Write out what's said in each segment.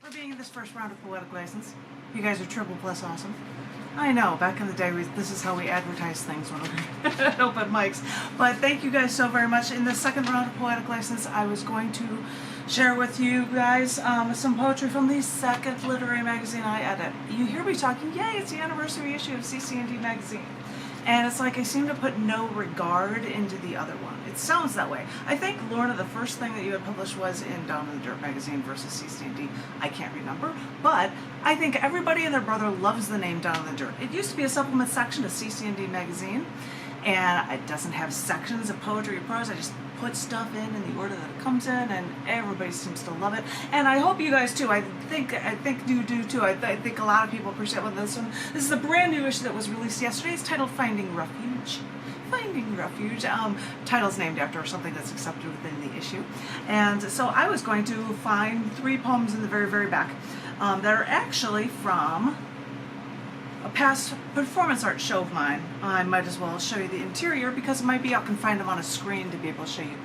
For being in this first round of Poetic license. You guys are triple plus awesome. I know, back in the day, this is how we advertise things when we're at open mics. But thank you guys so very much. In the second round of Poetic license, I was going to share with you guys some poetry from the second literary magazine I edit. You hear me talking, yay, it's the anniversary issue of CC&D magazine. And it's like I seem to put no regard into the other one. It sounds that way. I think, Lorna, the first thing that you had published was in Down in the Dirt magazine versus CC&D. I can't remember, but I think everybody and their brother loves the name Down in the Dirt. It used to be a supplement section to CC&D magazine, and it doesn't have sections of poetry or prose. I just put stuff in the order that it comes in, and everybody seems to love it. And I hope you guys too. I think you do too. I think a lot of people appreciate this one. This is a brand new issue that was released yesterday. It's titled Finding Refuge. Finding Refuge. Title's named after something that's accepted within the issue. And so I was going to find 3 poems in the very, very back that are actually from a past performance art show of mine. I might as well show you the interior because it might be I can find them on a screen to be able to show you.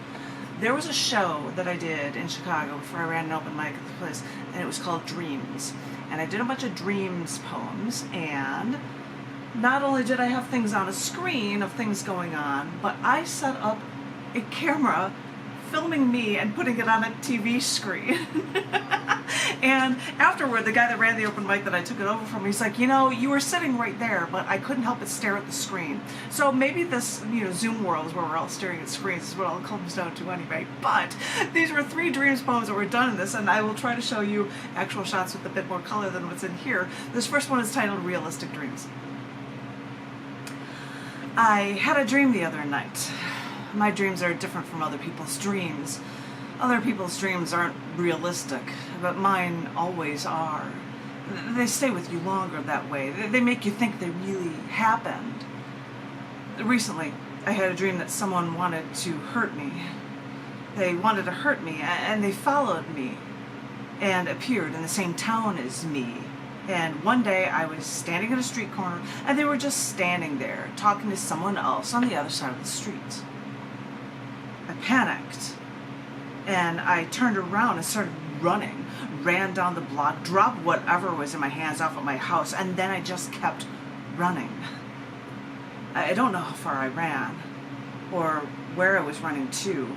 There was a show that I did in Chicago before I ran an open mic at the place, and it was called Dreams. And I did a bunch of Dreams poems, and not only did I have things on a screen of things going on, but I set up a camera filming me and putting it on a TV screen. And afterward, the guy that ran the open mic that I took it over from, he's like, you know, you were sitting right there, but I couldn't help but stare at the screen. So maybe this, Zoom world is where we're all staring at screens is what it all comes down to anyway. But these were 3 Dreams poems that were done in this, and I will try to show you actual shots with a bit more color than what's in here. This first one is titled Realistic Dreams. I had a dream the other night. My dreams are different from other people's dreams. Other people's dreams aren't realistic, but mine always are. They stay with you longer that way. They make you think they really happened. Recently, I had a dream that someone wanted to hurt me. They wanted to hurt me, and they followed me and appeared in the same town as me. And one day I was standing at a street corner, and they were just standing there, talking to someone else on the other side of the street. I panicked, and I turned around and started running, ran down the block, dropped whatever was in my hands off at my house, and then I just kept running. I don't know how far I ran, or where I was running to.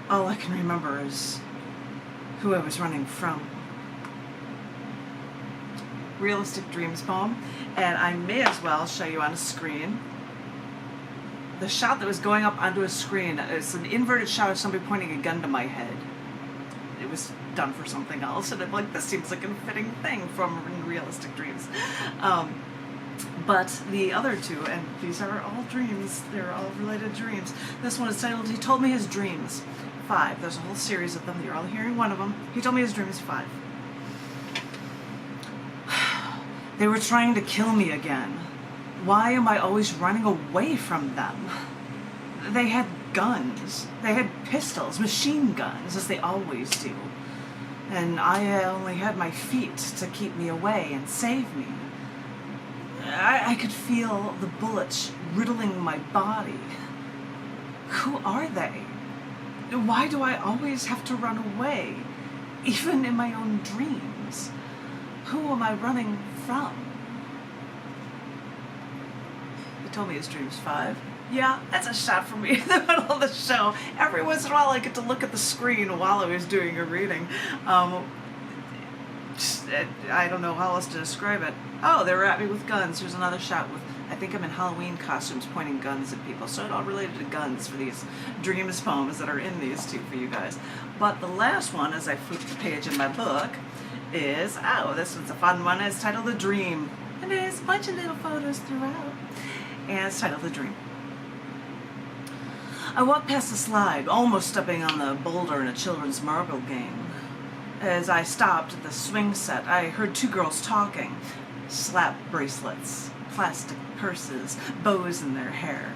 All I can remember is who I was running from. Realistic Dreams poem, and I may as well show you on a screen. The shot that was going up onto a screen is an inverted shot of somebody pointing a gun to my head. It was done for something else, and I'm like, this seems like a fitting thing from Realistic Dreams. But the other 2, and these are all dreams, they're all related dreams. This one is titled, He Told Me His Dreams 5. There's a whole series of them. You're all hearing one of them. He told me his dreams 5. They were trying to kill me again. Why am I always running away from them? They had guns. They had pistols, machine guns, as they always do. And I only had my feet to keep me away and save me. I could feel the bullets riddling my body. Who are they? Why do I always have to run away, even in my own dreams? Who am I running from? He told me his dreams 5. Yeah, that's a shot for me in the middle of the show. Every once in a while I get to look at the screen while I was doing a reading. I don't know how else to describe it. Oh, they were at me with guns. Here's another shot with, I think I'm in Halloween costumes pointing guns at people. So it all related to guns for these Dreams poems that are in these 2 for you guys. But the last one, as I flip the page in my book, is, oh, this one's a fun one. It's titled The Dream. And there's a bunch of little photos throughout. And it's titled The Dream. I walked past the slide, almost stepping on the boulder in a children's marble game. As I stopped at the swing set, I heard 2 girls talking. Slap bracelets, plastic purses, bows in their hair.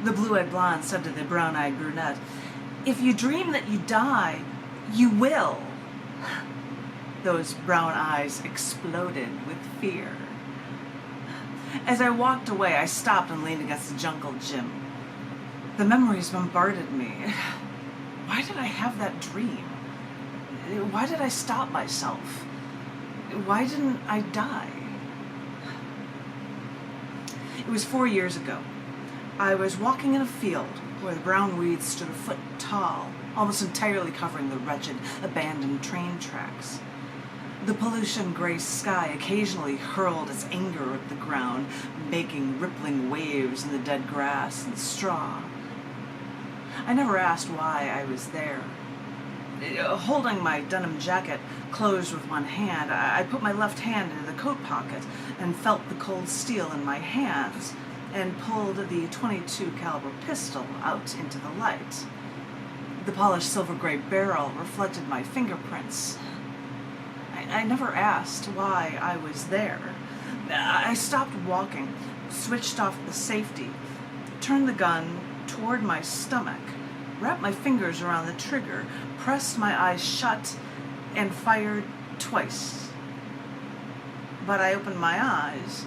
The blue-eyed blonde said to the brown-eyed brunette, "If you dream that you die, you will." Those brown eyes exploded with fear. As I walked away, I stopped and leaned against the jungle gym. The memories bombarded me. Why did I have that dream? Why did I stop myself? Why didn't I die? It was 4 years ago. I was walking in a field where the brown weeds stood a foot tall, almost entirely covering the wretched, abandoned train tracks. The pollution-gray sky occasionally hurled its anger at the ground, making rippling waves in the dead grass and straw. I never asked why I was there. Holding my denim jacket closed with one hand, I put my left hand into the coat pocket and felt the cold steel in my hands and pulled the .22 caliber pistol out into the light. The polished silver-gray barrel reflected my fingerprints. I never asked why I was there. I stopped walking, switched off the safety, turned the gun toward my stomach, wrapped my fingers around the trigger, pressed my eyes shut, and fired twice. But I opened my eyes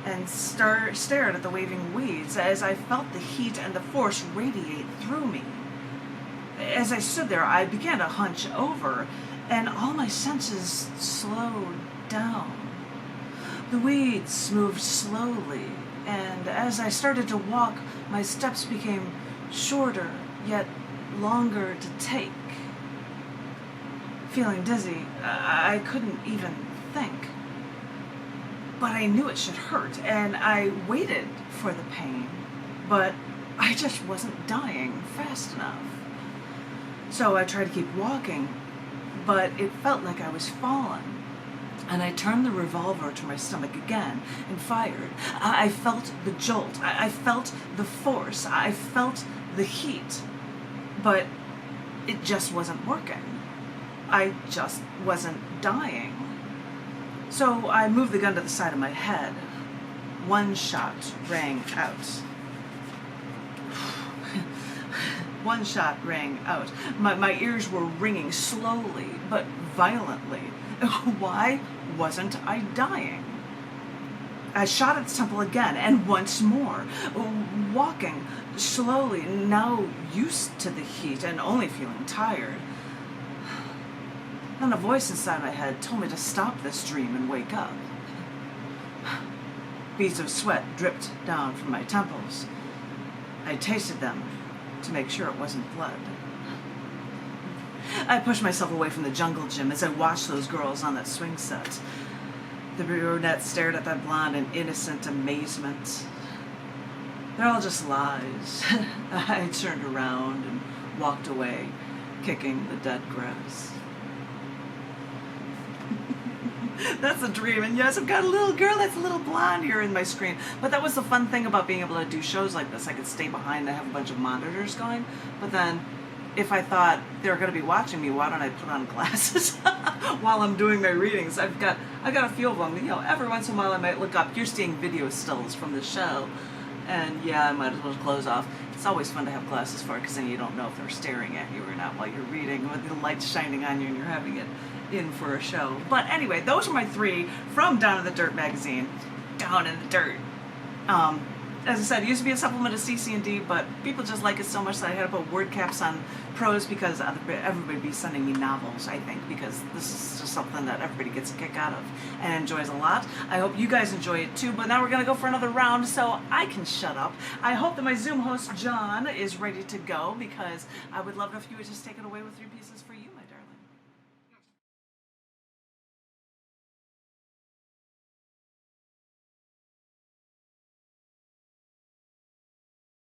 and stared at the waving weeds as I felt the heat and the force radiate through me. As I stood there, I began to hunch over, and all my senses slowed down. The weeds moved slowly, and as I started to walk, my steps became shorter, yet longer to take. Feeling dizzy, I couldn't even think. But I knew it should hurt, and I waited for the pain, but I just wasn't dying fast enough. So I tried to keep walking, but it felt like I was falling. And I turned the revolver to my stomach again and fired. I felt the jolt. I felt the force. I felt the heat. But it just wasn't working. I just wasn't dying. So I moved the gun to the side of my head. One shot rang out. One shot rang out. My ears were ringing slowly, but violently. Why wasn't I dying? I shot at the temple again, and once more, walking slowly, now used to the heat and only feeling tired. Then a voice inside my head told me to stop this dream and wake up. Beads of sweat dripped down from my temples. I tasted them to make sure it wasn't blood. I pushed myself away from the jungle gym as I watched those girls on that swing set. The brunette stared at that blonde in innocent amazement. They're all just lies. I turned around and walked away, kicking the dead grass. That's a dream, and yes, I've got a little girl that's a little blonde here in my screen. But that was the fun thing about being able to do shows like this. I could stay behind and have a bunch of monitors going, but then if I thought they were going to be watching me, why don't I put on glasses while I'm doing my readings? I've got a few of them. You know, every once in a while I might look up. You're seeing video stills from the show, and yeah, I might as well close off. It's always fun to have glasses for, because then you don't know if they're staring at you or not while you're reading, with the light shining on you and you're having it in for a show. But anyway, those are my 3 from Down in the Dirt magazine. Down in the Dirt. As I said, it used to be a supplement of CC&D, but people just like it so much that I had to put word caps on prose, because everybody would be sending me novels, I think, because this is just something that everybody gets a kick out of and enjoys a lot. I hope you guys enjoy it too, but now we're going to go for another round so I can shut up. I hope that my Zoom host, John, is ready to go, because I would love it if you would just take it away with 3 pieces for you.